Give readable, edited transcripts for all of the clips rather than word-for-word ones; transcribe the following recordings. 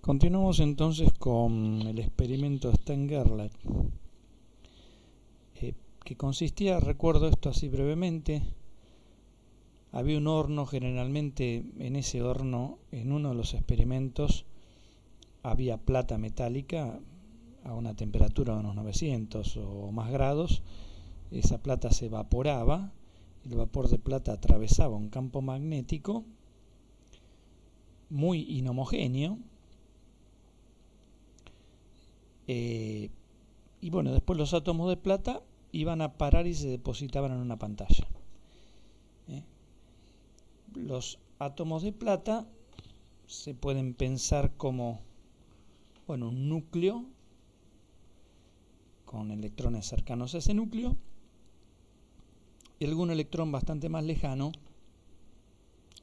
Continuamos entonces con el experimento Stern-Gerlach, que consistía, recuerdo esto así brevemente, había un horno, generalmente en ese horno, en uno de los experimentos, había plata metálica a una temperatura de unos 900 o más grados. Esa plata se evaporaba, el vapor de plata atravesaba un campo magnético muy inhomogéneo, y bueno, después los átomos de plata iban a parar y se depositaban en una pantalla. Los átomos de plata se pueden pensar como, bueno, un núcleo con electrones cercanos a ese núcleo y algún electrón bastante más lejano,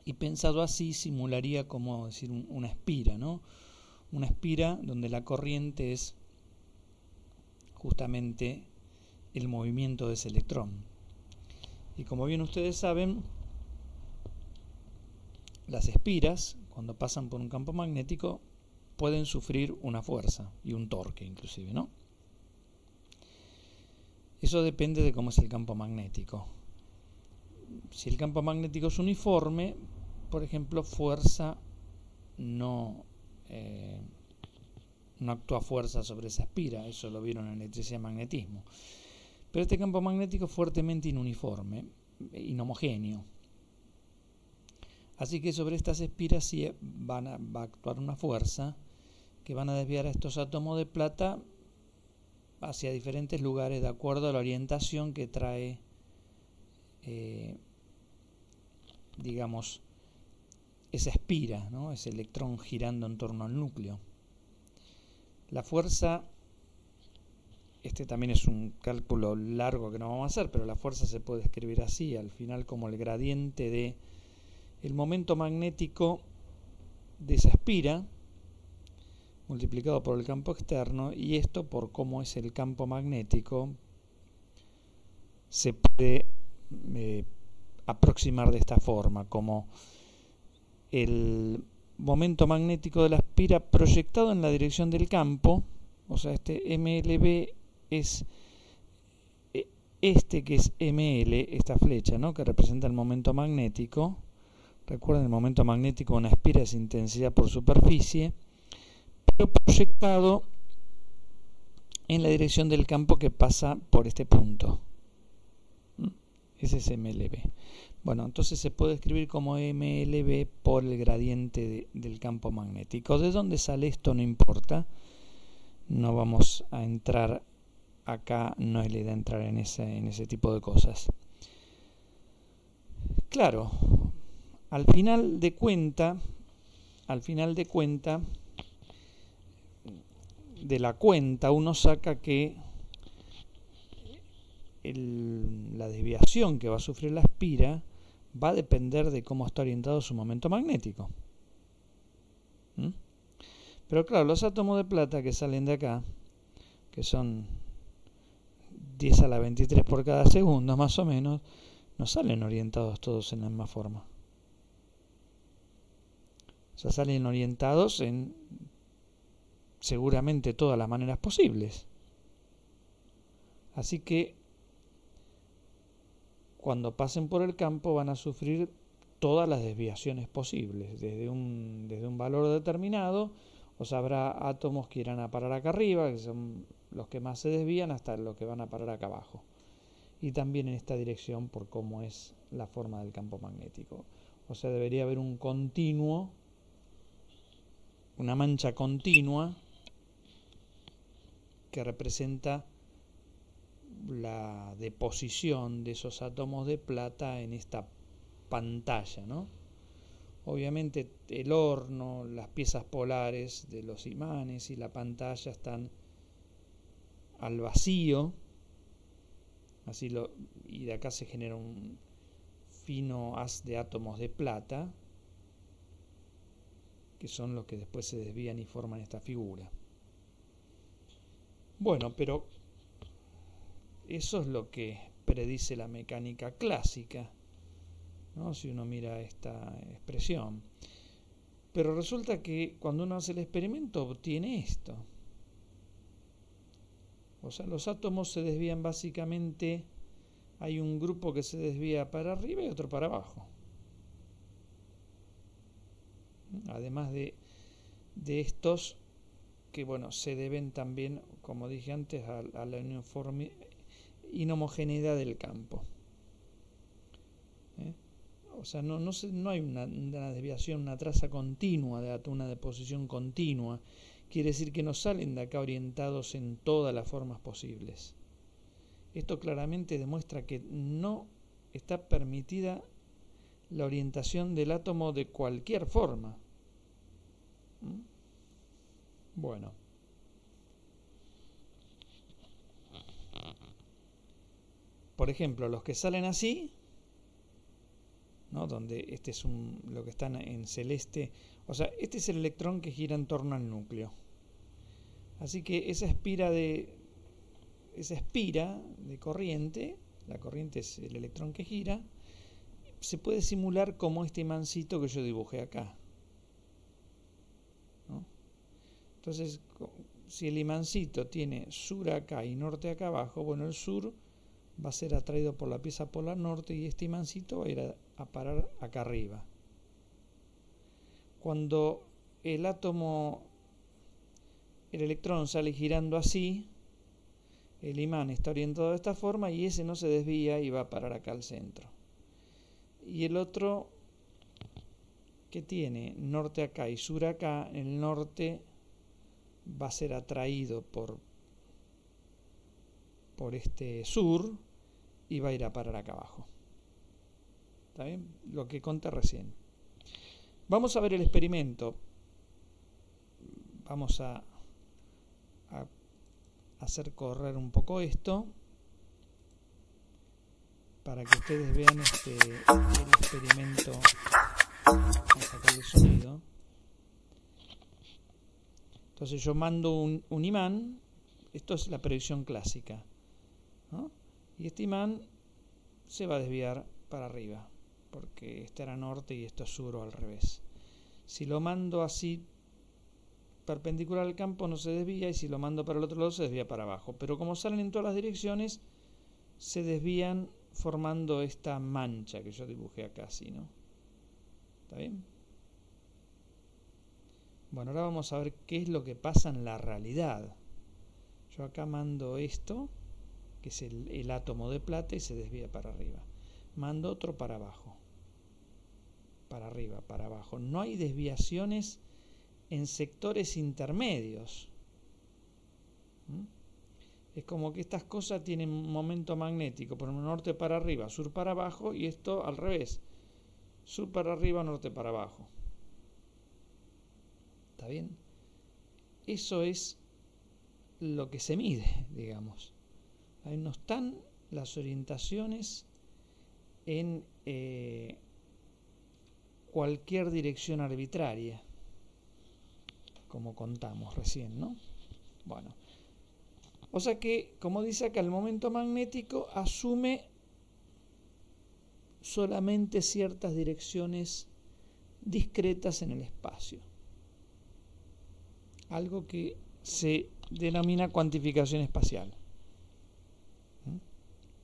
y pensado así simularía como decir una espira, ¿no? Una espira donde la corriente es justamente el movimiento de ese electrón. Y como bien ustedes saben, las espiras, cuando pasan por un campo magnético, pueden sufrir una fuerza y un torque inclusive, ¿no? Eso depende de cómo es el campo magnético. Si el campo magnético es uniforme, por ejemplo, fuerza no actúa fuerza sobre esa espira, eso lo vieron en electricidad y magnetismo. Pero este campo magnético es fuertemente inuniforme, inhomogéneo. Así que sobre estas espiras sí va a actuar una fuerza que van a desviar a estos átomos de plata hacia diferentes lugares de acuerdo a la orientación que trae, digamos, esa espira, ¿no? Ese electrón girando en torno al núcleo. La fuerza, este también es un cálculo largo que no vamos a hacer, pero la fuerza se puede escribir así, al final como el gradiente de el momento magnético de esa espira multiplicado por el campo externo, y esto por cómo es el campo magnético se puede aproximar de esta forma, como el momento magnético de la espira proyectado en la dirección del campo, o sea, este MLB es este que es ML, esta flecha, ¿no?, que representa el momento magnético. Recuerden, el momento magnético de una espira es intensidad por superficie, pero proyectado en la dirección del campo que pasa por este punto. Ese es MLB. Bueno, entonces se puede escribir como MLB por el gradiente del campo magnético. ¿De dónde sale esto? No importa. No vamos a entrar acá, no es la idea entrar en ese tipo de cosas. Claro, al final de cuenta de la cuenta uno saca que la desviación que va a sufrir la espira va a depender de cómo está orientado su momento magnético. Pero claro, los átomos de plata que salen de acá, que son 10 a la 23 por cada segundo más o menos, no salen orientados todos en la misma forma. O sea, salen orientados en seguramente todas las maneras posibles. Así que cuando pasen por el campo van a sufrir todas las desviaciones posibles, desde un valor determinado, o sea, habrá átomos que irán a parar acá arriba, que son los que más se desvían, hasta los que van a parar acá abajo. Y también en esta dirección por cómo es la forma del campo magnético. O sea, debería haber un continuo, una mancha continua que representa la deposición de esos átomos de plata en esta pantalla, ¿no? Obviamente el horno, las piezas polares de los imanes y la pantalla están al vacío, y de acá se genera un fino haz de átomos de plata, que son los que después se desvían y forman esta figura. Bueno, pero eso es lo que predice la mecánica clásica, ¿no? Si uno mira esta expresión. Pero resulta que cuando uno hace el experimento obtiene esto. O sea, los átomos se desvían básicamente, hay un grupo que se desvía para arriba y otro para abajo. Además de estos que, bueno, se deben también, como dije antes, a la inhomogeneidad del campo. O sea, no hay una desviación, una traza continua de átomos, una deposición continua. Quiere decir que no salen de acá orientados en todas las formas posibles. Esto claramente demuestra que no está permitida la orientación del átomo de cualquier forma. Bueno. Por ejemplo, los que salen así, ¿no? Donde este es lo que están en celeste, o sea, este es el electrón que gira en torno al núcleo. Así que esa espira de corriente, la corriente es el electrón que gira, se puede simular como este imancito que yo dibujé acá, ¿no? Entonces, si el imancito tiene sur acá y norte acá abajo, bueno, el sur va a ser atraído por la pieza polar norte y este imancito va a ir a parar acá arriba. Cuando el electrón sale girando así, el imán está orientado de esta forma y ese no se desvía y va a parar acá al centro. Y el otro que tiene norte acá y sur acá, el norte va a ser atraído por este sur y va a ir a parar acá abajo. ¿Está bien? Lo que conté recién. Vamos a ver el experimento. Vamos a hacer correr un poco esto para que ustedes vean el experimento. Vamos a sacar el sonido. Entonces yo mando un imán. Esto es la predicción clásica, ¿no? Y este imán se va a desviar para arriba, porque este era norte y esto es sur o al revés. Si lo mando así perpendicular al campo no se desvía, y si lo mando para el otro lado se desvía para abajo. Pero como salen en todas las direcciones, se desvían formando esta mancha que yo dibujé acá así, ¿no? ¿Está bien? Bueno, ahora vamos a ver qué es lo que pasa en la realidad. Yo acá mando esto, que es el átomo de plata, y se desvía para arriba. Mando otro para abajo. Para arriba, para abajo. No hay desviaciones en sectores intermedios. Es como que estas cosas tienen un momento magnético, por ejemplo, norte para arriba, sur para abajo, y esto al revés. Sur para arriba, norte para abajo. ¿Está bien? Eso es lo que se mide, digamos. Ahí no están las orientaciones en cualquier dirección arbitraria, como contamos recién, ¿no? Bueno, o sea que, como dice acá, el momento magnético asume solamente ciertas direcciones discretas en el espacio. Algo que se denomina cuantificación espacial.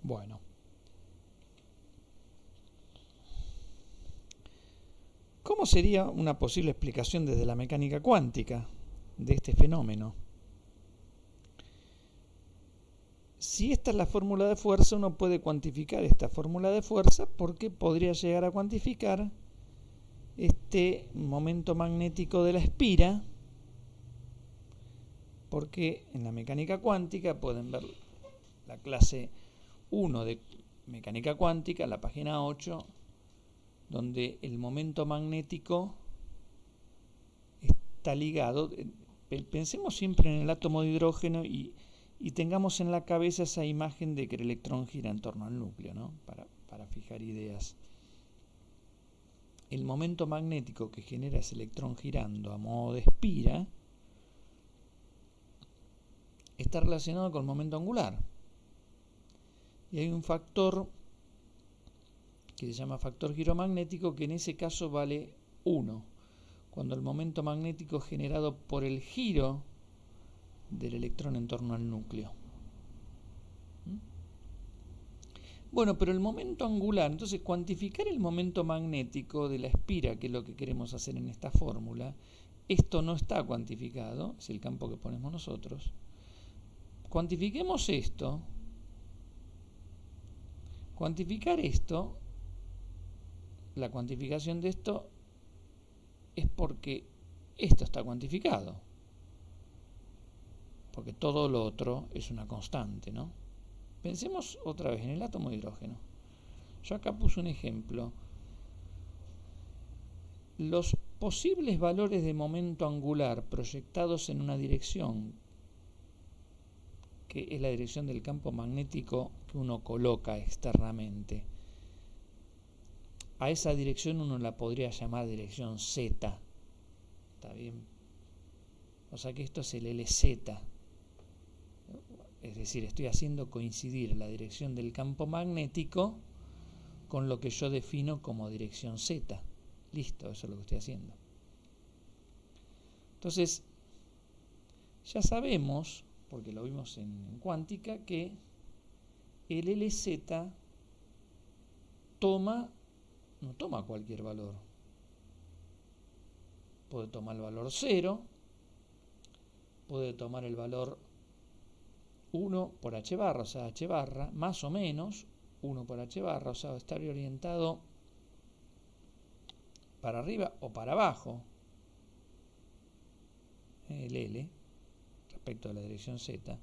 Bueno. ¿Cómo sería una posible explicación desde la mecánica cuántica de este fenómeno? Si esta es la fórmula de fuerza, uno puede cuantificar esta fórmula de fuerza porque podría llegar a cuantificar este momento magnético de la espira, porque en la mecánica cuántica pueden ver la clase 1 de mecánica cuántica, la página 8, donde el momento magnético está ligado. Pensemos siempre en el átomo de hidrógeno y tengamos en la cabeza esa imagen de que el electrón gira en torno al núcleo, ¿no? Para fijar ideas. El momento magnético que genera ese electrón girando a modo de espira está relacionado con el momento angular. Y hay un factor que se llama factor giromagnético, que en ese caso vale 1. cuando el momento magnético es generado por el giro del electrón en torno al núcleo. Bueno, pero el momento angular, entonces cuantificar el momento magnético de la espira, que es lo que queremos hacer en esta fórmula, esto no está cuantificado, es el campo que ponemos nosotros. Cuantifiquemos esto. Cuantificar esto, la cuantificación de esto es porque esto está cuantificado. Porque todo lo otro es una constante, ¿no? Pensemos otra vez en el átomo de hidrógeno. Yo acá puse un ejemplo. Los posibles valores de momento angular proyectados en una dirección, que es la dirección del campo magnético que uno coloca externamente, a esa dirección uno la podría llamar dirección Z. ¿Está bien? O sea que esto es el LZ. Es decir, estoy haciendo coincidir la dirección del campo magnético con lo que yo defino como dirección Z. Listo, eso es lo que estoy haciendo. Entonces, ya sabemos, porque lo vimos en cuántica, que el LZ no toma cualquier valor. Puede tomar el valor 0, puede tomar el valor 1 por h barra, o sea, h barra, más o menos 1 por h barra, o sea, estar orientado para arriba o para abajo, el L, respecto a la dirección Z,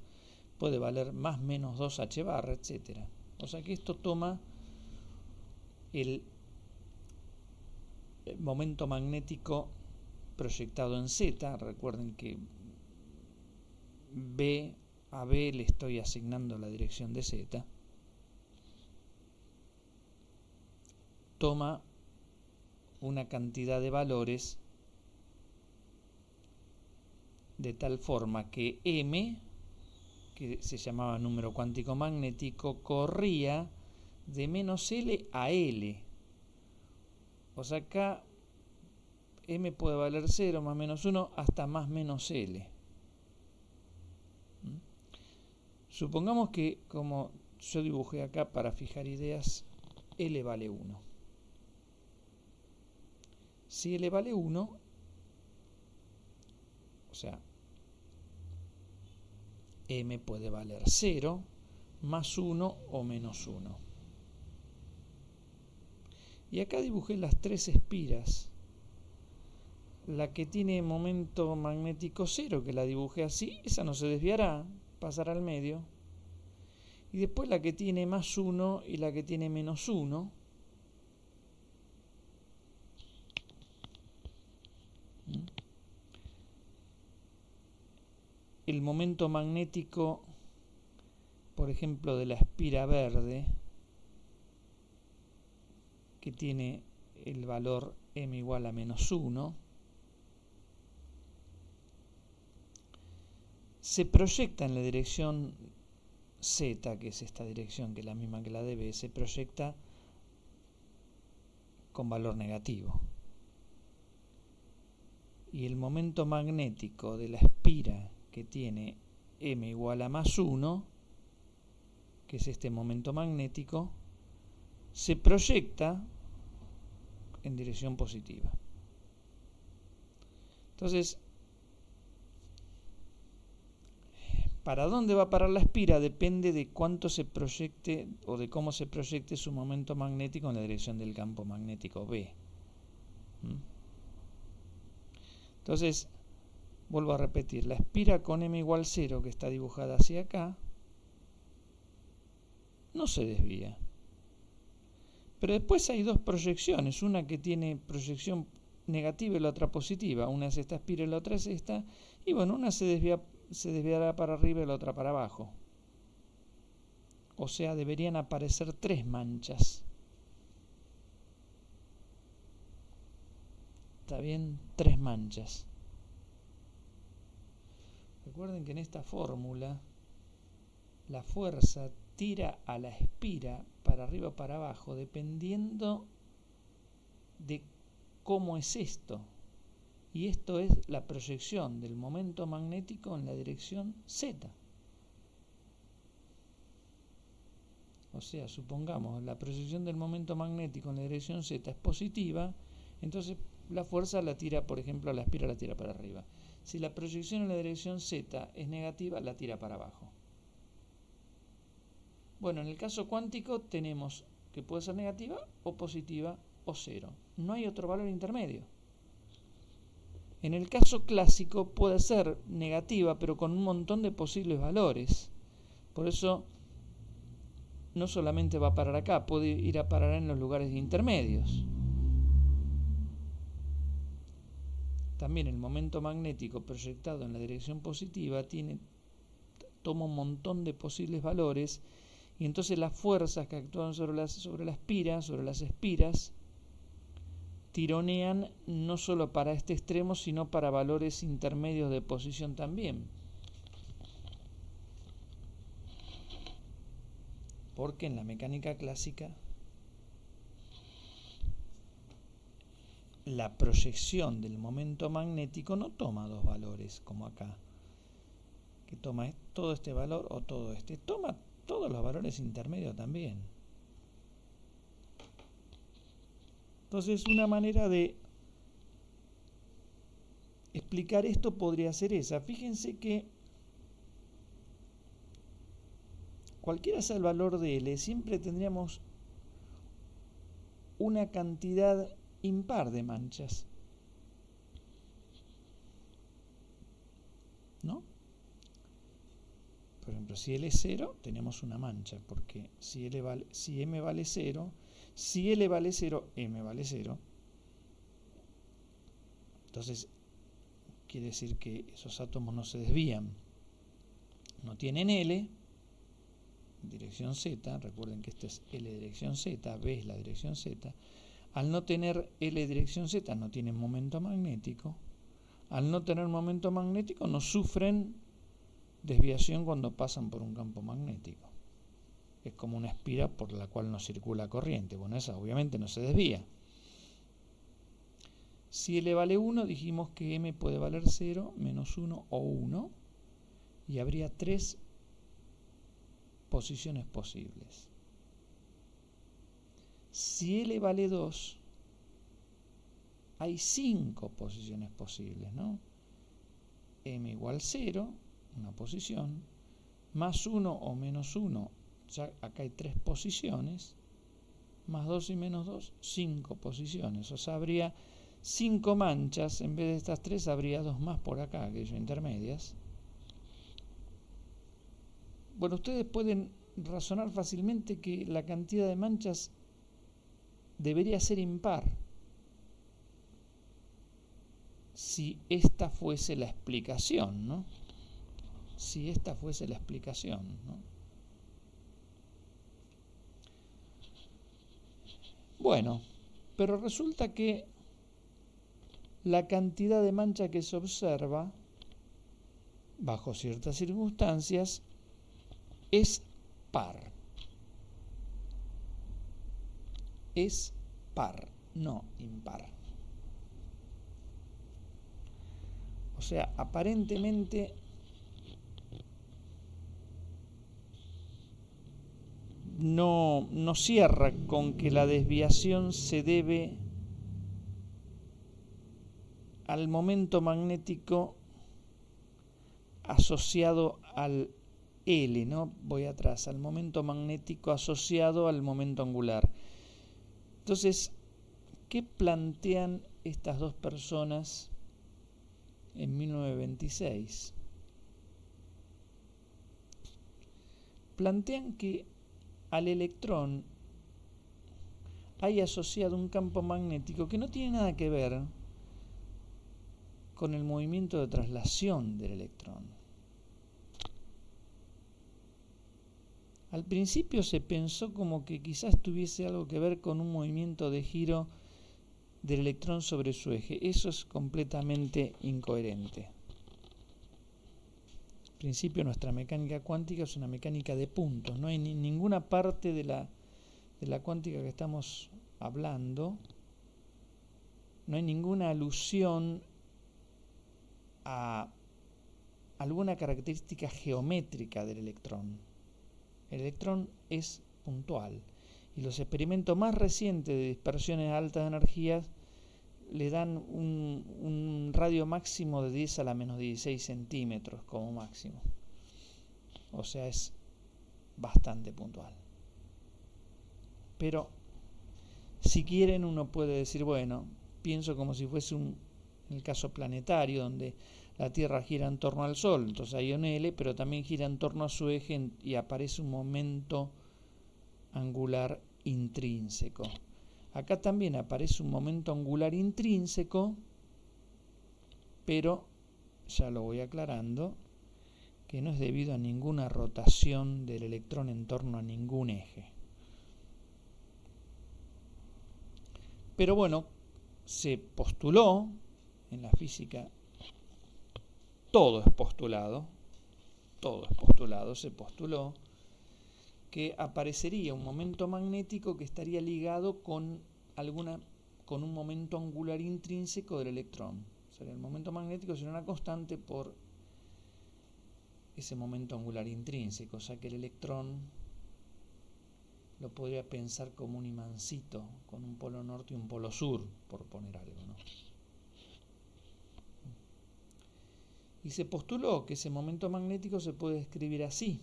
puede valer más menos 2 h barra, etc. O sea que esto toma el momento magnético proyectado en Z. Recuerden que a B le estoy asignando la dirección de Z, toma una cantidad de valores de tal forma que M, que se llamaba número cuántico magnético, corría de menos L a L. O sea, acá M puede valer 0, más menos 1, hasta más menos L. Supongamos que, como yo dibujé acá para fijar ideas, L vale 1. Si L vale 1, o sea, M puede valer 0, más 1 o menos 1. Y acá dibujé las tres espiras. La que tiene momento magnético 0, que la dibujé así, esa no se desviará, pasará al medio. Y después la que tiene más 1 y la que tiene menos 1. El momento magnético, por ejemplo, de la espira verde, que tiene el valor m igual a menos 1, se proyecta en la dirección Z, que es esta dirección, que es la misma que la de B, se proyecta con valor negativo. Y el momento magnético de la espira que tiene m igual a más 1, que es este momento magnético, se proyecta en dirección positiva. Entonces, para dónde va a parar la espira depende de cuánto se proyecte o de cómo se proyecte su momento magnético en la dirección del campo magnético B. Entonces, vuelvo a repetir, la espira con m igual 0, que está dibujada hacia acá, no se desvía. Pero después hay dos proyecciones, una que tiene proyección negativa y la otra positiva. Una es esta espira y la otra es esta. Y bueno, una se desviará para arriba y la otra para abajo. O sea, deberían aparecer tres manchas. ¿Está bien? Tres manchas. Recuerden que en esta fórmula la fuerza tira a la espira para arriba o para abajo dependiendo de cómo es esto. y esto es la proyección del momento magnético en la dirección z. O sea, supongamos la proyección del momento magnético en la dirección z es positiva, entonces la fuerza la tira, por ejemplo, la espira la tira para arriba. Si la proyección en la dirección z es negativa, la tira para abajo. Bueno, en el caso cuántico tenemos que puede ser negativa o positiva o cero. No hay otro valor intermedio. En el caso clásico puede ser negativa, pero con un montón de posibles valores. Por eso no solamente va a parar acá, puede ir a parar en los lugares intermedios. También el momento magnético proyectado en la dirección positiva toma un montón de posibles valores, y entonces las fuerzas que actúan sobre las espiras, tironean no solo para este extremo, sino para valores intermedios de posición también. Porque en la mecánica clásica la proyección del momento magnético no toma dos valores como acá, que toma todo este valor o todo este, toma todos los valores intermedios también. Entonces, una manera de explicar esto podría ser esa. Fíjense que cualquiera sea el valor de L, siempre tendríamos una cantidad impar de manchas, ¿no? Por ejemplo, si L es 0, tenemos una mancha, porque si M vale 0, si L vale 0, M vale 0. Entonces, quiere decir que esos átomos no se desvían. No tienen L, dirección Z, recuerden que este es L dirección Z, B es la dirección Z. Al no tener L dirección Z, no tienen momento magnético. Al no tener momento magnético, no sufren desviación cuando pasan por un campo magnético. Es como una espira por la cual no circula corriente. Bueno, esa obviamente no se desvía. Si L vale 1, dijimos que M puede valer 0, menos 1 o 1. Y habría 3 posiciones posibles. Si L vale 2, hay 5 posiciones posibles, ¿no? M igual 0, una posición, más 1 o menos 1, ya acá hay 3 posiciones, más 2 y menos 2, 5 posiciones. O sea, habría 5 manchas, en vez de estas 3 habría 2 más por acá, aquellas intermedias. Bueno, ustedes pueden razonar fácilmente que la cantidad de manchas debería ser impar si esta fuese la explicación, ¿no? Si esta fuese la explicación, ¿no? Bueno, pero resulta que la cantidad de mancha que se observa bajo ciertas circunstancias es par. Es par, no impar. O sea, aparentemente no cierra con que la desviación se debe al momento magnético asociado al L, ¿no? Voy atrás, al momento magnético asociado al momento angular. Entonces, ¿qué plantean estas dos personas en 1926? Plantean que al electrón hay asociado un campo magnético que no tiene nada que ver con el movimiento de traslación del electrón. Al principio se pensó como que quizás tuviese algo que ver con un movimiento de giro del electrón sobre su eje. Eso es completamente incoherente. Al principio nuestra mecánica cuántica es una mecánica de puntos. No hay ninguna parte de la cuántica que estamos hablando, no hay ninguna alusión a alguna característica geométrica del electrón. El electrón es puntual y los experimentos más recientes de dispersiones a altas energías le dan un radio máximo de 10 a la menos 16 centímetros como máximo. O sea, es bastante puntual. Pero si quieren, uno puede decir, bueno, pienso como si fuese el caso planetario, donde la Tierra gira en torno al Sol, entonces hay un L, pero también gira en torno a su eje y aparece un momento angular intrínseco. Acá también aparece un momento angular intrínseco, pero ya lo voy aclarando, que no es debido a ninguna rotación del electrón en torno a ningún eje. Pero bueno, se postuló en la física, todo es postulado, se postuló que aparecería un momento magnético que estaría ligado con un momento angular intrínseco del electrón. O sea, el momento magnético sería una constante por ese momento angular intrínseco, o sea que el electrón lo podría pensar como un imancito con un polo norte y un polo sur, por poner algo, ¿no? Y se postuló que ese momento magnético se puede escribir así.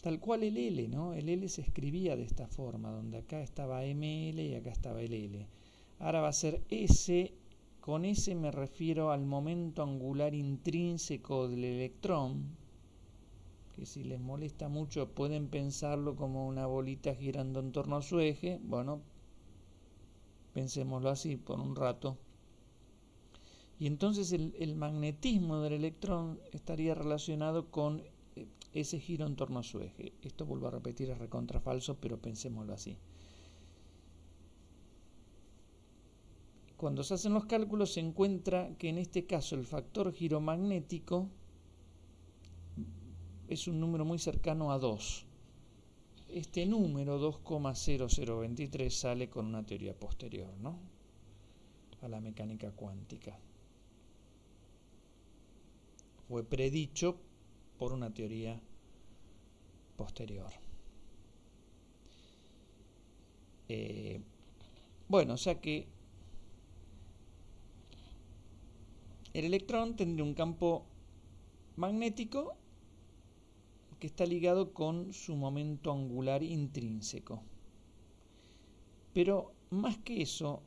Tal cual el L, ¿no? El L se escribía de esta forma, donde acá estaba ML y acá estaba el L. Ahora va a ser S. Con S me refiero al momento angular intrínseco del electrón, que si les molesta mucho pueden pensarlo como una bolita girando en torno a su eje. Bueno, pensémoslo así por un rato. Y entonces el magnetismo del electrón estaría relacionado con ese giro en torno a su eje. Esto, vuelvo a repetir, es recontra falso, pero pensémoslo así. Cuando se hacen los cálculos se encuentra que en este caso el factor giromagnético es un número muy cercano a 2. Este número 2,0023 sale con una teoría posterior, ¿no?, a la mecánica cuántica. Fue predicho por una teoría posterior. Bueno, o sea que el electrón tendría un campo magnético que está ligado con su momento angular intrínseco. Pero más que eso,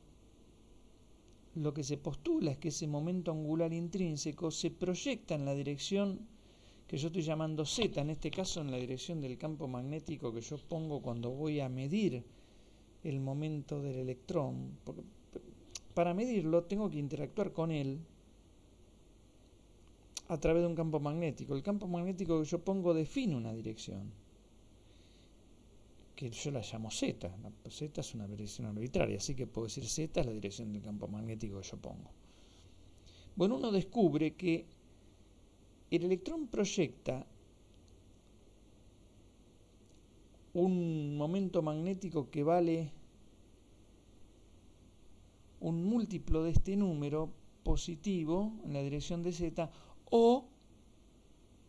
lo que se postula es que ese momento angular intrínseco se proyecta en la dirección que yo estoy llamando Z, en este caso en la dirección del campo magnético que yo pongo cuando voy a medir el momento del electrón. Porque para medirlo tengo que interactuar con él a través de un campo magnético. El campo magnético que yo pongo define una dirección, que yo la llamo Z. Z es una dirección arbitraria, así que puedo decir Z es la dirección del campo magnético que yo pongo. Bueno, uno descubre que el electrón proyecta un momento magnético que vale un múltiplo de este número positivo en la dirección de Z, o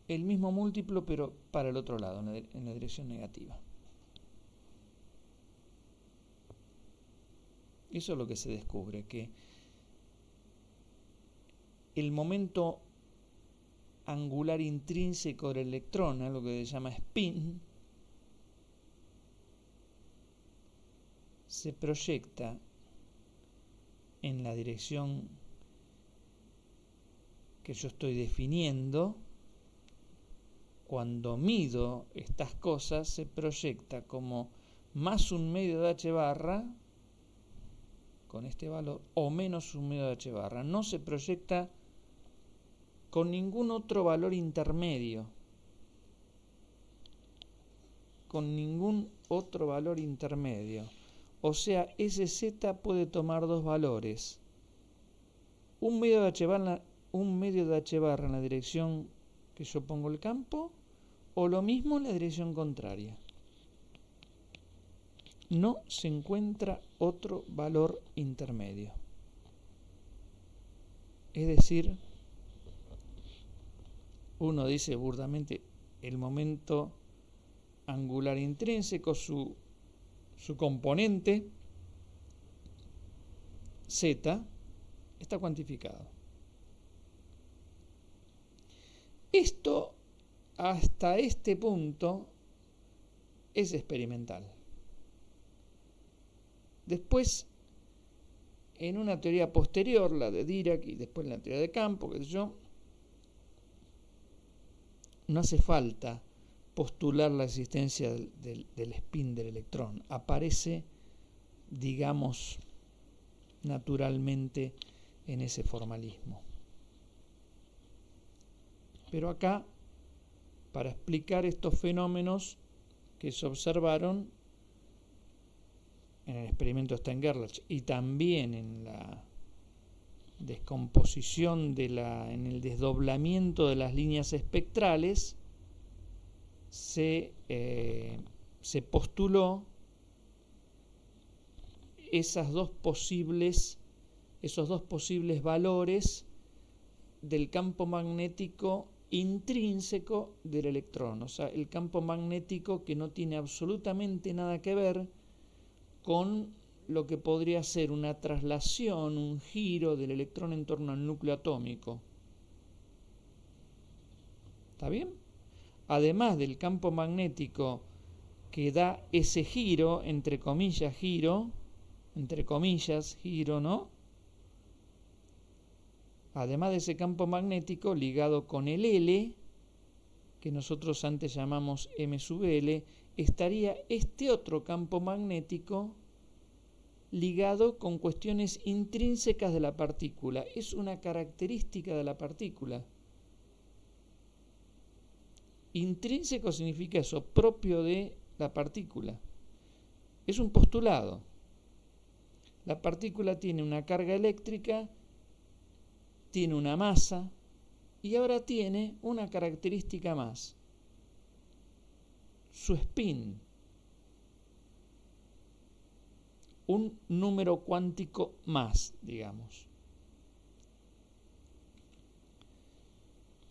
el mismo múltiplo pero para el otro lado, en la dirección negativa. Eso es lo que se descubre, que el momento angular intrínseco del electrón, algo que se llama spin, se proyecta en la dirección que yo estoy definiendo. Cuando mido estas cosas se proyecta como más un medio de h barra con este valor o menos un medio de h barra. No se proyecta con ningún otro valor intermedio. Con ningún otro valor intermedio. O sea, ese Z puede tomar dos valores. Un medio de h barra en la dirección que yo pongo el campo, o lo mismo en la dirección contraria. No se encuentra otro valor intermedio. Es decir, uno dice burdamente el momento angular intrínseco, su componente z, está cuantificado. Esto, hasta este punto, es experimental. Después, en una teoría posterior, la de Dirac, y después en la teoría de campo, qué sé yo, no hace falta postular la existencia del spin del electrón. Aparece, digamos, naturalmente en ese formalismo. Pero acá, para explicar estos fenómenos que se observaron en el experimento Stern-Gerlach y también en la descomposición en el desdoblamiento de las líneas espectrales, se postuló esos dos posibles valores del campo magnético intrínseco del electrón, o sea, el campo magnético que no tiene absolutamente nada que ver con lo que podría ser una traslación, un giro del electrón en torno al núcleo atómico. ¿Está bien? Además del campo magnético que da ese giro, entre comillas, ¿no? Además de ese campo magnético ligado con el L, que nosotros antes llamamos M sub L, estaría este otro campo magnético ligado con cuestiones intrínsecas de la partícula. Es una característica de la partícula. Intrínseco significa eso, propio de la partícula. Es un postulado. La partícula tiene una carga eléctrica, tiene una masa y ahora tiene una característica más, su spin, un número cuántico más, digamos.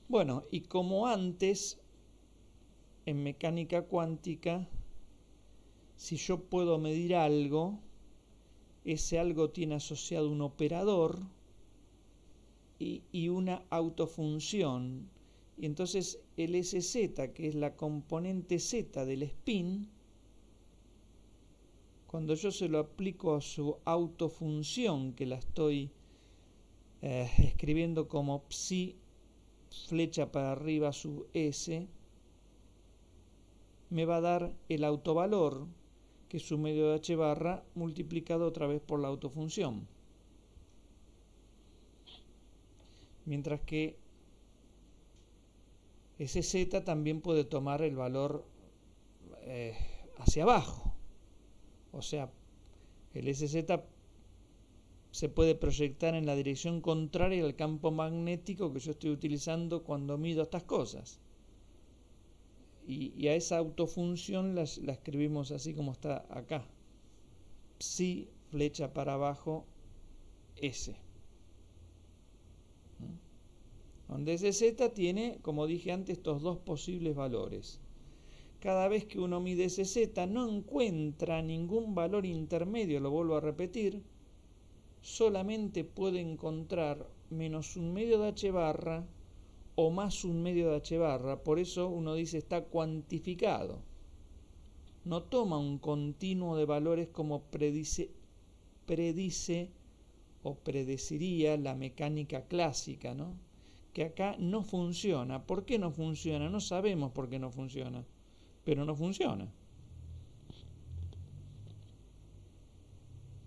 Bueno, y como antes, en mecánica cuántica, si yo puedo medir algo, ese algo tiene asociado un operador y una autofunción. Y entonces el SZ, que es la componente Z del spin, cuando yo se lo aplico a su autofunción, que la estoy escribiendo como psi flecha para arriba sub S, me va a dar el autovalor, que es su medio de h barra, multiplicado otra vez por la autofunción. Mientras que ese z también puede tomar el valor hacia abajo. O sea, el SZ se puede proyectar en la dirección contraria al campo magnético que yo estoy utilizando cuando mido estas cosas. Y a esa autofunción la escribimos así como está acá. Psi flecha para abajo S. Donde ese Z tiene, como dije antes, estos dos posibles valores. Cada vez que uno mide ese Z no encuentra ningún valor intermedio, lo vuelvo a repetir, solamente puede encontrar menos un medio de h barra o más un medio de h barra, por eso uno dice está cuantificado. No toma un continuo de valores como predice o predeciría la mecánica clásica, ¿no? Que acá no funciona. ¿Por qué no funciona? No sabemos por qué no funciona, pero no funciona.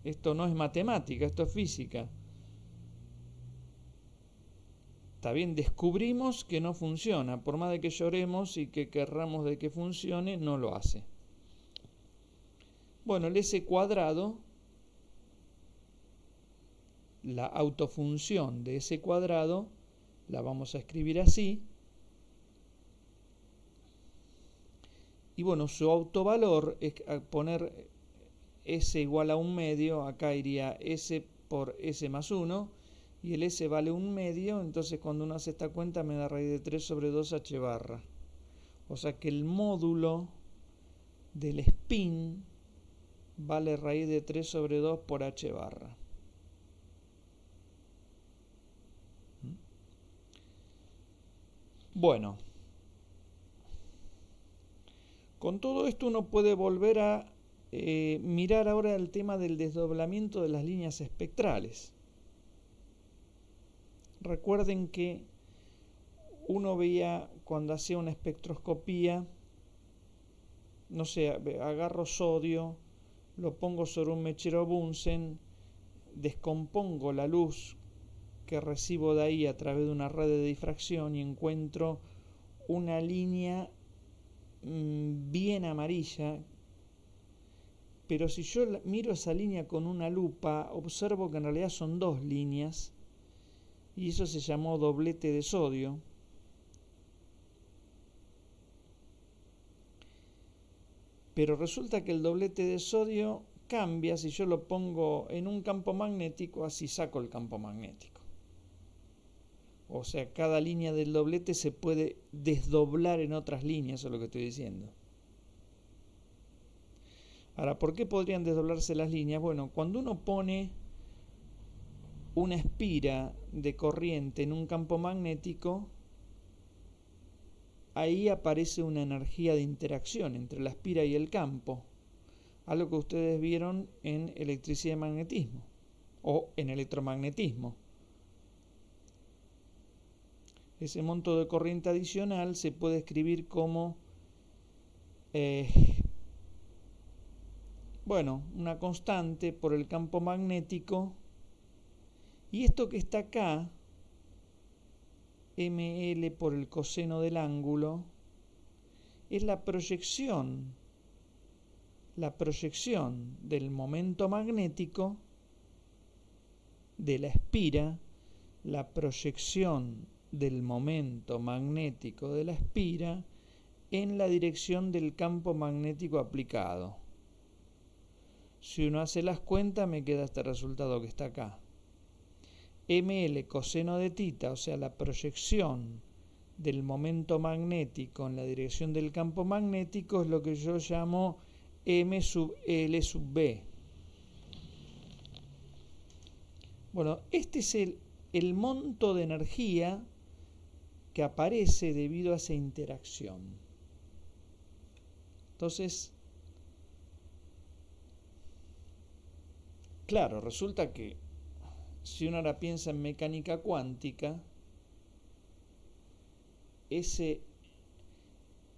Esto no es matemática, esto es física. Está bien, descubrimos que no funciona. Por más de que lloremos y que querramos de que funcione, no lo hace. Bueno, el S cuadrado, la autofunción de S cuadrado, la vamos a escribir así. Y bueno, su autovalor es poner S igual a 1/2, acá iría S por S más 1, y el S vale 1/2, entonces cuando uno hace esta cuenta me da raíz de 3 sobre 2 H barra. O sea que el módulo del spin vale raíz de 3 sobre 2 por H barra. Bueno, con todo esto uno puede volver a mirar ahora el tema del desdoblamiento de las líneas espectrales. Recuerden que uno veía cuando hacía una espectroscopía, no sé, agarro sodio, lo pongo sobre un mechero Bunsen, descompongo la luz que recibo de ahí a través de una red de difracción y encuentro una línea bien amarilla, pero si yo miro esa línea con una lupa, observo que en realidad son dos líneas, y eso se llamó doblete de sodio. Pero resulta que el doblete de sodio cambia si yo lo pongo en un campo magnético, así saco el campo magnético. O sea, cada línea del doblete se puede desdoblar en otras líneas, eso es lo que estoy diciendo. Ahora, ¿por qué podrían desdoblarse las líneas? Bueno, cuando uno pone una espira de corriente en un campo magnético, ahí aparece una energía de interacción entre la espira y el campo, algo que ustedes vieron en electricidad y magnetismo, o en electromagnetismo. Ese monto de corriente adicional se puede escribir como una constante por el campo magnético, y esto que está acá, ml por el coseno del ángulo, es la proyección del momento magnético de la espira, la proyección del momento magnético de la espira en la dirección del campo magnético aplicado. Si uno hace las cuentas, me queda este resultado que está acá. ml coseno de θ, o sea, la proyección del momento magnético en la dirección del campo magnético, es lo que yo llamo m sub l sub b. Bueno, este es el monto de energía que aparece debido a esa interacción. Entonces, claro, resulta que si uno ahora piensa en mecánica cuántica, ese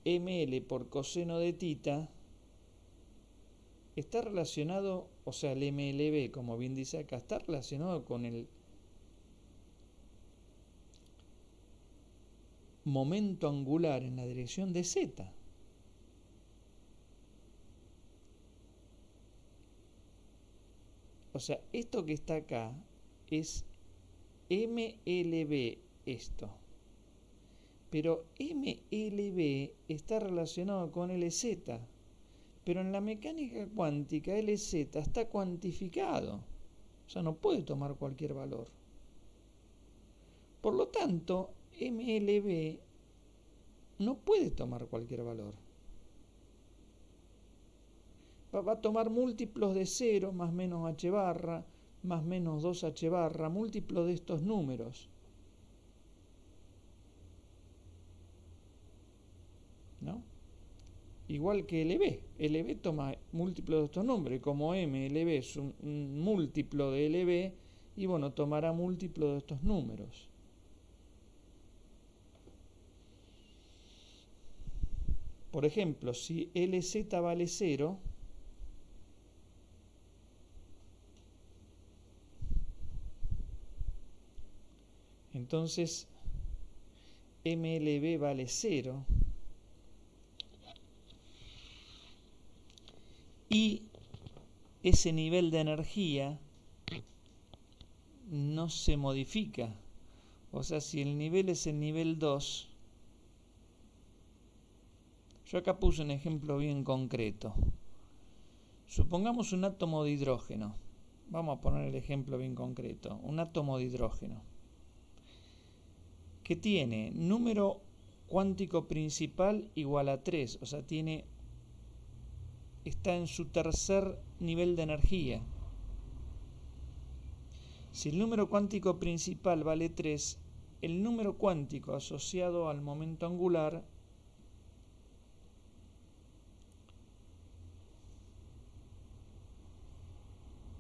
ml por coseno de θ está relacionado, o sea, el mlb, como bien dice acá, está relacionado con el momento angular en la dirección de z. O sea, esto que está acá es MLB esto. Pero MLB está relacionado con LZ. Pero en la mecánica cuántica LZ está cuantificado. O sea, no puede tomar cualquier valor. Por lo tanto, MLB no puede tomar cualquier valor. Va a tomar múltiplos de 0 más menos h barra más menos 2h barra, múltiplos de estos números. ¿No? Igual que LB. LB toma múltiplos de estos números. Y como MLB es un múltiplo de LB, y bueno, tomará múltiplos de estos números. Por ejemplo, si LZ vale 0, entonces MLB vale 0 y ese nivel de energía no se modifica. O sea, si el nivel es el nivel 2, yo acá puse un ejemplo bien concreto. Supongamos un átomo de hidrógeno. Vamos a poner el ejemplo bien concreto. Un átomo de hidrógeno que tiene número cuántico principal igual a 3, o sea, está en su tercer nivel de energía. Si el número cuántico principal vale 3, el número cuántico asociado al momento angular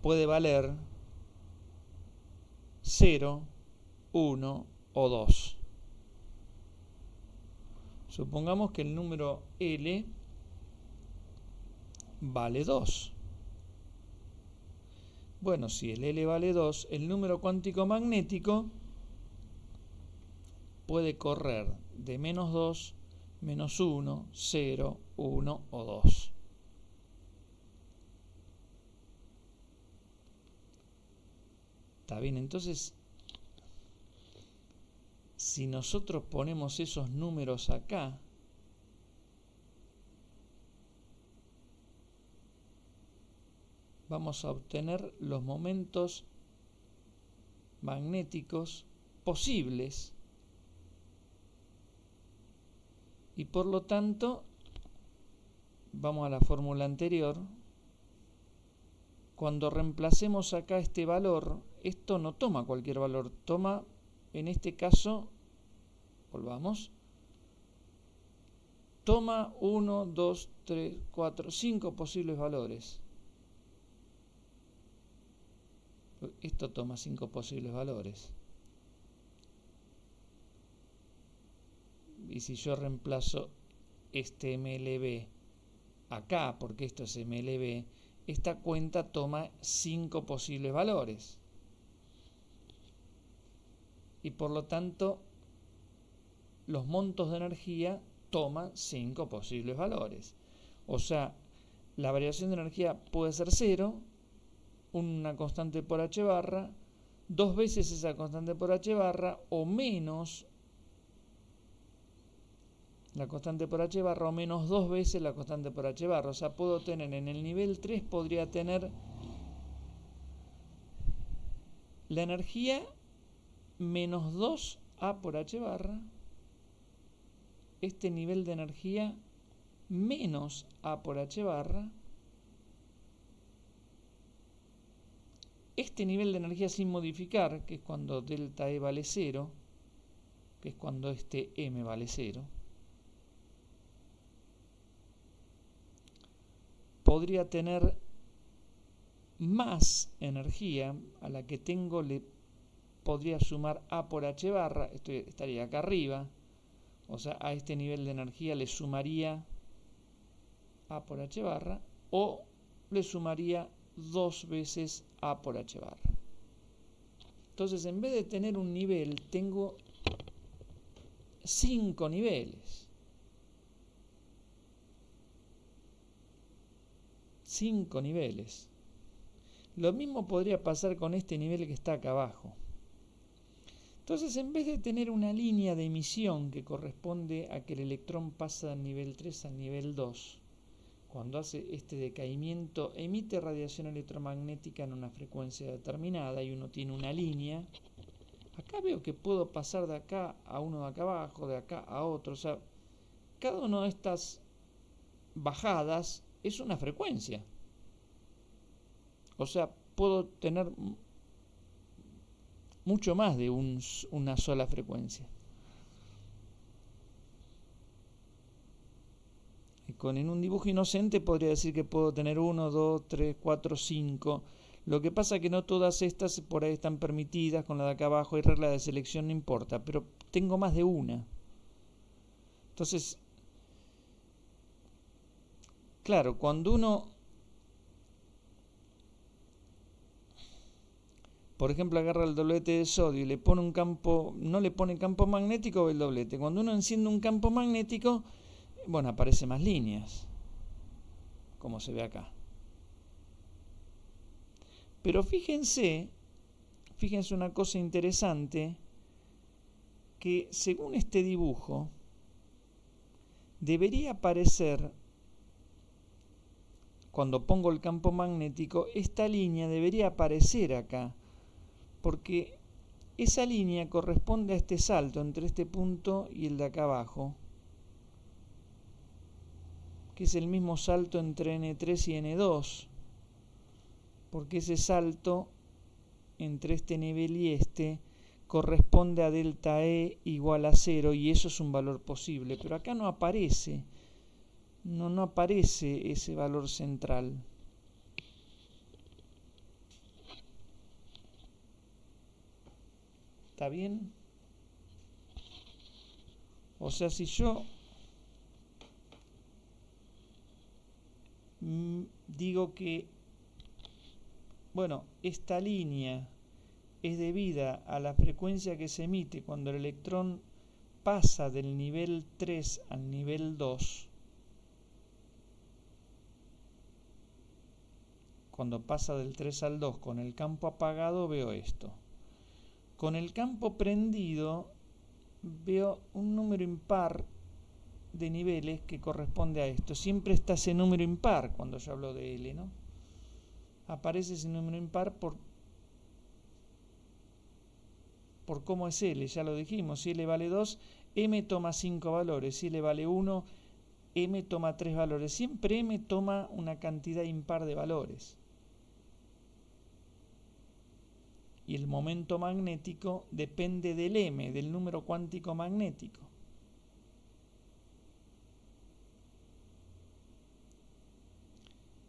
puede valer 0, 1 o 2. Supongamos que el número L vale 2. Bueno, si el L vale 2, el número cuántico magnético puede correr de menos 2, menos 1, 0, 1 o 2. ¿Está bien? Entonces, si nosotros ponemos esos números acá, vamos a obtener los momentos magnéticos posibles y por lo tanto vamos a la fórmula anterior. Cuando reemplacemos acá este valor, esto no toma cualquier valor, toma, en este caso, volvamos, toma 1, 2, 3, 4, 5 posibles valores. Esto toma 5 posibles valores. Y si yo reemplazo este MLB acá, porque esto es MLB, esta cuenta toma 5 posibles valores. Y por lo tanto, los montos de energía toman 5 posibles valores. O sea, la variación de energía puede ser 0, una constante por h barra, 2 veces esa constante por h barra, o menos la constante por h barra, o menos 2 veces la constante por h barra. O sea, puedo tener en el nivel 3, podría tener la energía menos 2a por h barra, este nivel de energía menos a por h barra, este nivel de energía sin modificar, que es cuando delta E vale 0, que es cuando este M vale 0, podría tener más energía a la que tengo, le podría sumar A por H barra, esto estaría acá arriba, o sea, a este nivel de energía le sumaría A por H barra, o le sumaría 2 veces A por H barra. Entonces, en vez de tener un nivel, tengo 5 niveles. 5 niveles. Lo mismo podría pasar con este nivel que está acá abajo. Entonces, en vez de tener una línea de emisión que corresponde a que el electrón pasa del nivel 3 al nivel 2, cuando hace este decaimiento, emite radiación electromagnética en una frecuencia determinada y uno tiene una línea. Acá veo que puedo pasar de acá a uno de acá abajo, de acá a otro. O sea, cada una de estas bajadas es una frecuencia. O sea, puedo tener mucho más de una sola frecuencia. En un dibujo inocente podría decir que puedo tener 1, 2, 3, 4, 5. Lo que pasa es que no todas estas por ahí están permitidas, con la de acá abajo hay regla de selección, no importa, pero tengo más de una. Entonces, claro, cuando uno, por ejemplo, agarra el doblete de sodio y le pone un campo, no le pone campo magnético, ve el doblete. Cuando uno enciende un campo magnético, bueno, aparecen más líneas, como se ve acá. Pero fíjense una cosa interesante, que según este dibujo, debería aparecer, cuando pongo el campo magnético, esta línea debería aparecer acá, porque esa línea corresponde a este salto entre este punto y el de acá abajo, que es el mismo salto entre N3 y N2, porque ese salto entre este nivel y este corresponde a delta E igual a 0, y eso es un valor posible, pero acá no aparece, no aparece ese valor central. ¿Está bien? O sea, si yo digo que, bueno, esta línea es debida a la frecuencia que se emite cuando el electrón pasa del nivel 3 al nivel 2, cuando pasa del 3 al 2 con el campo apagado veo esto. Con el campo prendido veo un número impar de niveles que corresponde a esto. Siempre está ese número impar cuando yo hablo de L, ¿no? Aparece ese número impar por cómo es L, ya lo dijimos. Si L vale 2, M toma 5 valores. Si L vale 1, M toma 3 valores. Siempre M toma una cantidad impar de valores. Y el momento magnético depende del M, del número cuántico magnético.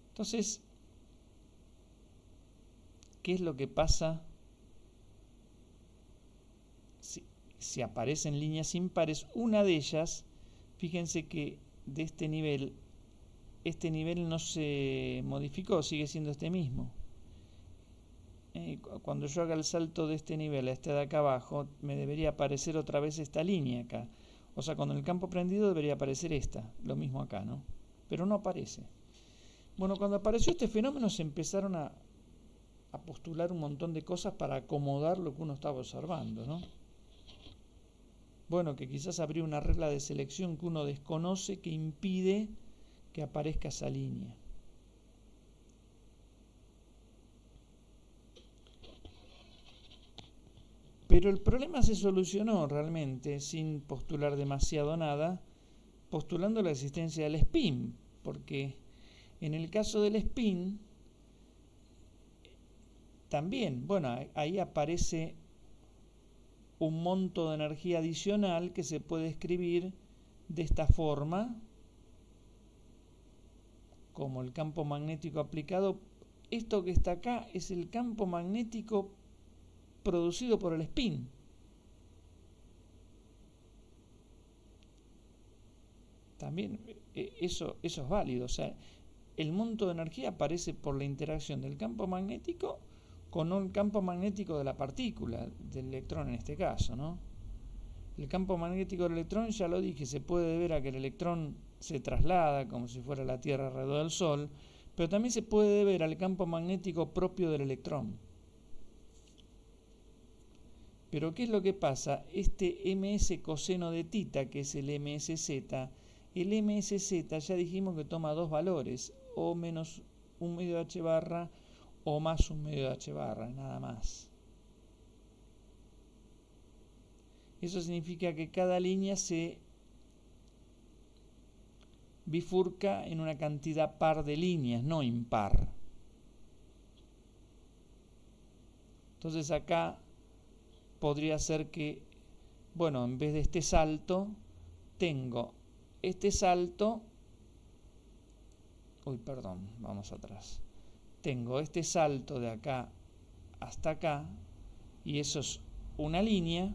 Entonces, ¿qué es lo que pasa si aparecen líneas impares? Una de ellas, fíjense que de este nivel no se modificó, sigue siendo este mismo. Cuando yo haga el salto de este nivel a este de acá abajo, me debería aparecer otra vez esta línea acá. O sea, con el campo prendido debería aparecer esta, lo mismo acá, ¿no? Pero no aparece. Bueno, cuando apareció este fenómeno se empezaron a postular un montón de cosas para acomodar lo que uno estaba observando, ¿no? Bueno, que quizás habría una regla de selección que uno desconoce que impide que aparezca esa línea. Pero el problema se solucionó realmente sin postular demasiado nada, postulando la existencia del spin, porque en el caso del spin también, bueno, ahí aparece un monto de energía adicional que se puede escribir de esta forma, como el campo magnético aplicado. Esto que está acá es el campo magnético producido por el spin. También eso es válido. O sea, el monto de energía aparece por la interacción del campo magnético con un campo magnético de la partícula, del electrón en este caso, ¿no? El campo magnético del electrón, ya lo dije, se puede deber a que el electrón se traslada como si fuera la Tierra alrededor del Sol, pero también se puede deber al campo magnético propio del electrón. Pero ¿qué es lo que pasa? Este ms coseno de tita, que es el msz, ya dijimos que toma dos valores, o menos un medio h barra, o más un medio h barra, nada más. Eso significa que cada línea se bifurca en una cantidad par de líneas, no impar. Entonces acá podría ser que, bueno, en vez de este salto, tengo este salto, vamos atrás. Tengo este salto de acá hasta acá, y eso es una línea.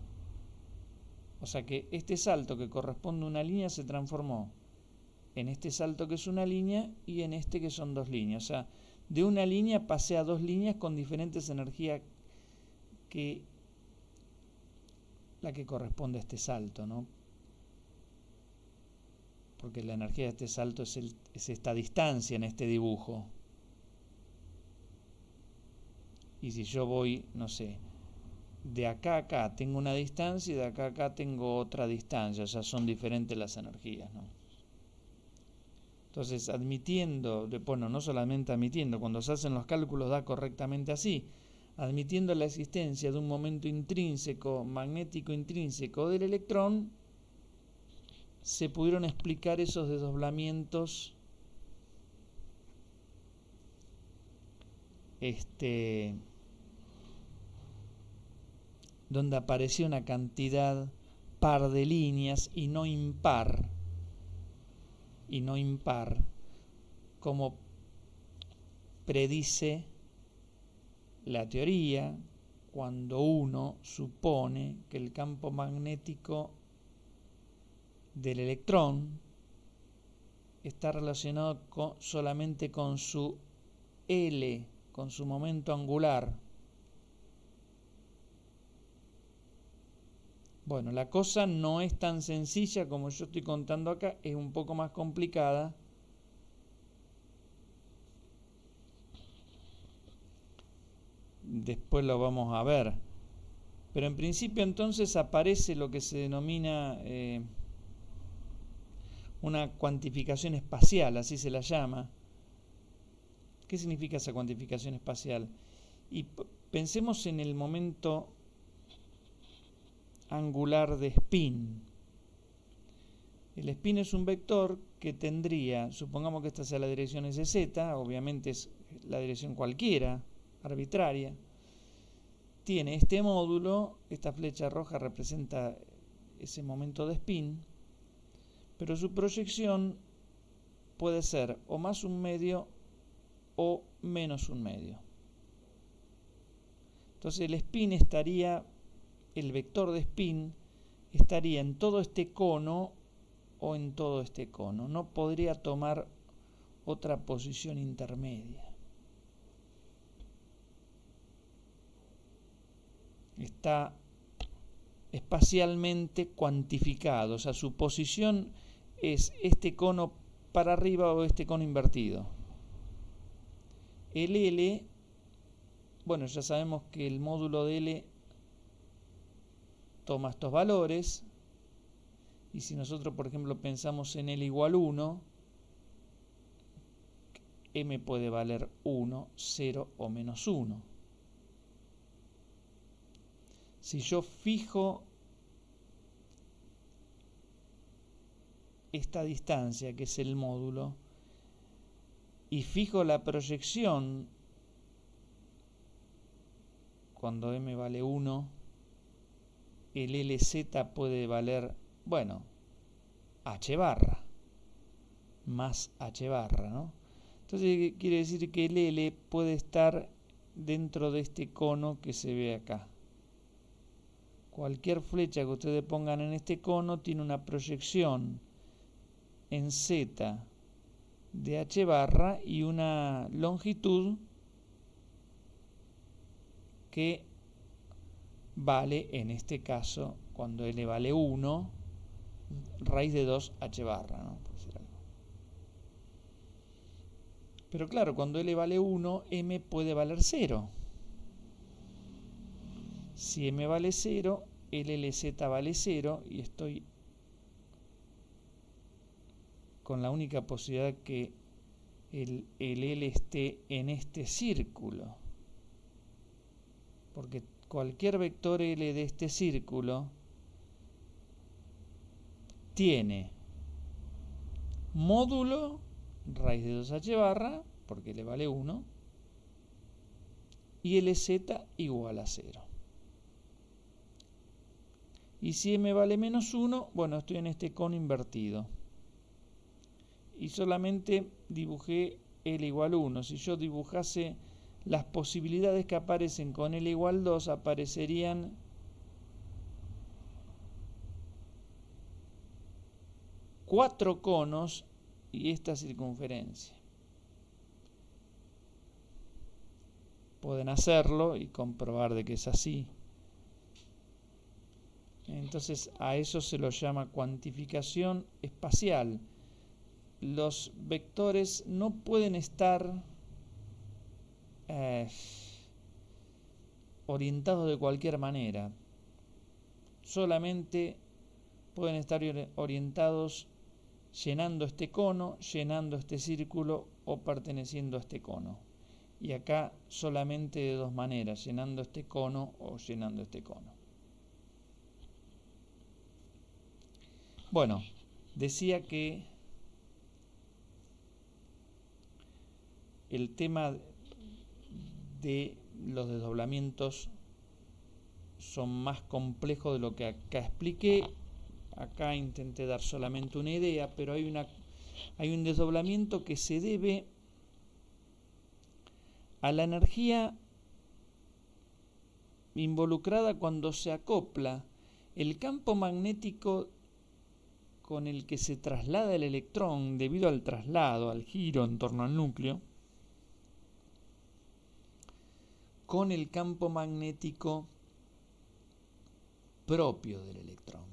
O sea que este salto que corresponde a una línea se transformó en este salto que es una línea y en este que son dos líneas. O sea, de una línea pasé a dos líneas con diferentes energías que la que corresponde a este salto, ¿no? Porque la energía de este salto es esta distancia en este dibujo. Y si yo voy, no sé, de acá a acá tengo una distancia y de acá a acá tengo otra distancia, o sea, son diferentes las energías, ¿no? Entonces, admitiendo, bueno, no solamente admitiendo, cuando se hacen los cálculos da correctamente así, admitiendo la existencia de un momento intrínseco, magnético intrínseco del electrón, se pudieron explicar esos desdoblamientos donde aparecía una cantidad par de líneas y no impar, como predice la teoría cuando uno supone que el campo magnético del electrón está relacionado solamente con su L, con su momento angular. Bueno, la cosa no es tan sencilla como yo estoy contando acá, es un poco más complicada. Después lo vamos a ver. Pero en principio entonces aparece lo que se denomina una cuantificación espacial, así se la llama. ¿Qué significa esa cuantificación espacial? Y pensemos en el momento angular de spin. El spin es un vector que tendría, supongamos que esta sea la dirección SZ, obviamente es la dirección cualquiera, arbitraria, tiene este módulo, esta flecha roja representa ese momento de spin, pero su proyección puede ser o más un medio o menos un medio. Entonces el spin estaría, el vector de spin estaría en todo este cono o en todo este cono. No podría tomar otra posición intermedia. Está espacialmente cuantificado, o sea, su posición es este cono para arriba o este cono invertido. El L, bueno, ya sabemos que el módulo de L toma estos valores, y si nosotros, por ejemplo, pensamos en L igual 1, M puede valer 1, 0 o menos 1. Si yo fijo esta distancia, que es el módulo, y fijo la proyección cuando M vale 1, el LZ puede valer, bueno, H barra, más H barra, ¿no? Entonces quiere decir que el L puede estar dentro de este cono que se ve acá. Cualquier flecha que ustedes pongan en este cono tiene una proyección en Z de H barra y una longitud que vale, en este caso, cuando L vale 1, raíz de 2 H barra, ¿no? Pero claro, cuando L vale 1, M puede valer 0. Si M vale 0, el LZ vale 0 y estoy con la única posibilidad que el L esté en este círculo. Porque cualquier vector L de este círculo tiene módulo raíz de 2H barra, porque le vale 1, y LZ igual a 0. Y si M vale menos 1, bueno, estoy en este cono invertido. Y solamente dibujé L igual 1. Si yo dibujase las posibilidades que aparecen con L igual 2, aparecerían cuatro conos y esta circunferencia. Pueden hacerlo y comprobar de que es así. Entonces a eso se lo llama cuantificación espacial. Los vectores no pueden estar orientados de cualquier manera. Solamente pueden estar orientados llenando este cono, llenando este círculo o perteneciendo a este cono. Y acá solamente de dos maneras, llenando este cono o llenando este cono. Bueno, decía que el tema de los desdoblamientos son más complejos de lo que acá expliqué. Acá intenté dar solamente una idea, pero hay un desdoblamiento que se debe a la energía involucrada cuando se acopla el campo magnético con el que se traslada el electrón debido al traslado, al giro en torno al núcleo, con el campo magnético propio del electrón.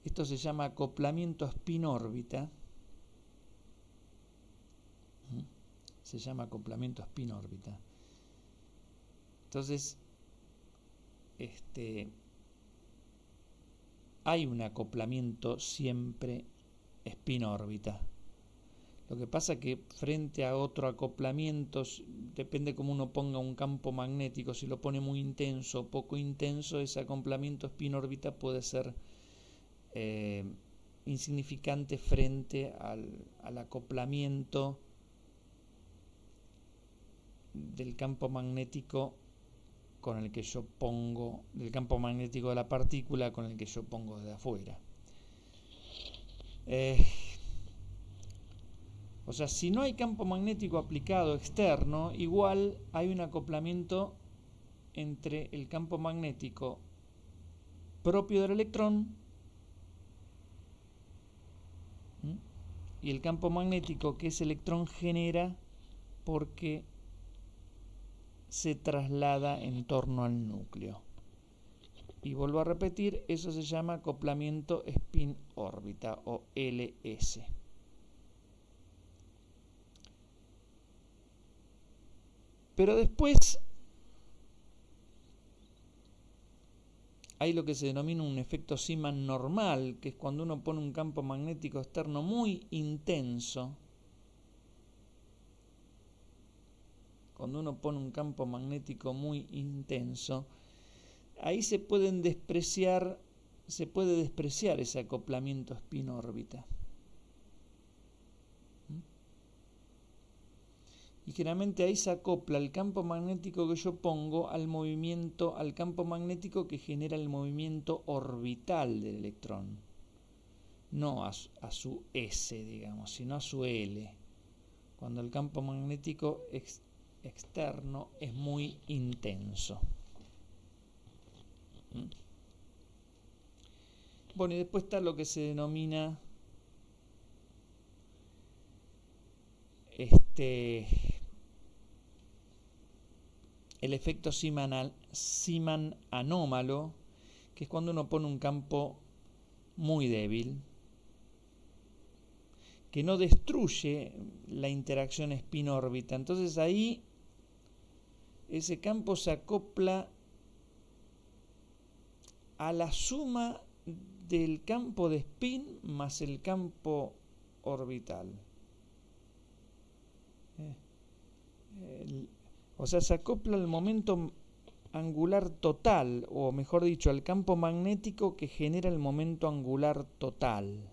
Esto se llama acoplamiento spin-órbita. Se llama acoplamiento spin-órbita. Entonces, hay un acoplamiento siempre spin-órbita. Lo que pasa que frente a otro acoplamiento, depende cómo uno ponga un campo magnético, si lo pone muy intenso o poco intenso, ese acoplamiento spin-órbita puede ser insignificante frente al acoplamiento del campo magnético con el que yo pongo, del campo magnético de la partícula con el que yo pongo desde afuera. O sea, si no hay campo magnético aplicado externo, igual hay un acoplamiento entre el campo magnético propio del electrón y el campo magnético que ese electrón genera porque se traslada en torno al núcleo. Y vuelvo a repetir, eso se llama acoplamiento spin-órbita o LS. Pero después hay lo que se denomina un efecto Zeeman normal, que es cuando uno pone un campo magnético externo muy intenso. Cuando uno pone un campo magnético muy intenso, ahí se puede despreciar ese acoplamiento spin-órbita. Y generalmente ahí se acopla el campo magnético que yo pongo al campo magnético que genera el movimiento orbital del electrón. No a su S, digamos, sino a su L. Cuando el campo magnético externo es muy intenso. Bueno, y después está lo que se denomina el efecto Zeeman anómalo, que es cuando uno pone un campo muy débil, que no destruye la interacción spin-órbita. Entonces ahí ese campo se acopla a la suma del campo de spin más el campo orbital. O sea, se acopla al momento angular total, o mejor dicho, al campo magnético que genera el momento angular total.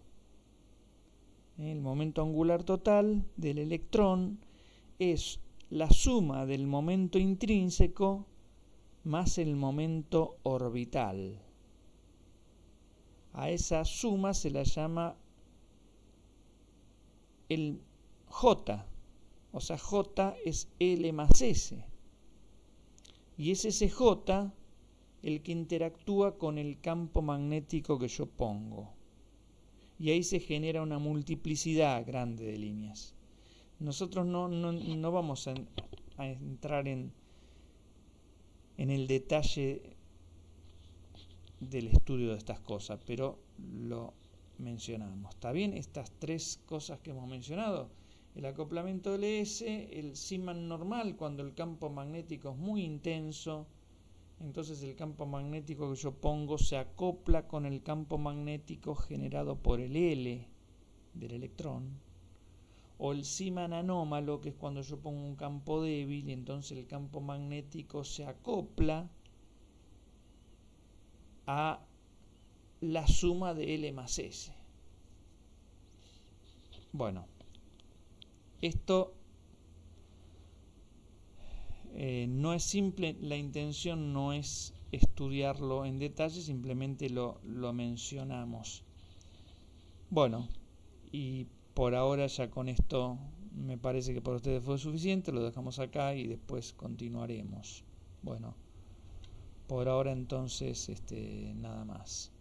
El momento angular total del electrón es la suma del momento intrínseco más el momento orbital. A esa suma se la llama el J. O sea, J es L más S. Y es ese J el que interactúa con el campo magnético que yo pongo. Y ahí se genera una multiplicidad grande de líneas. Nosotros no vamos a entrar en el detalle del estudio de estas cosas, pero lo mencionamos. ¿Está bien? Estas tres cosas que hemos mencionado. El acoplamiento LS, el Zeeman normal, cuando el campo magnético es muy intenso, entonces el campo magnético que yo pongo se acopla con el campo magnético generado por el L. del electrón, o el Zeeman anómalo, que es cuando yo pongo un campo débil y entonces el campo magnético se acopla a la suma de L más S. Bueno, esto no es simple, la intención no es estudiarlo en detalle, simplemente lo mencionamos. Bueno, y por ahora ya con esto me parece que para ustedes fue suficiente, lo dejamos acá y después continuaremos. Bueno, por ahora entonces nada más.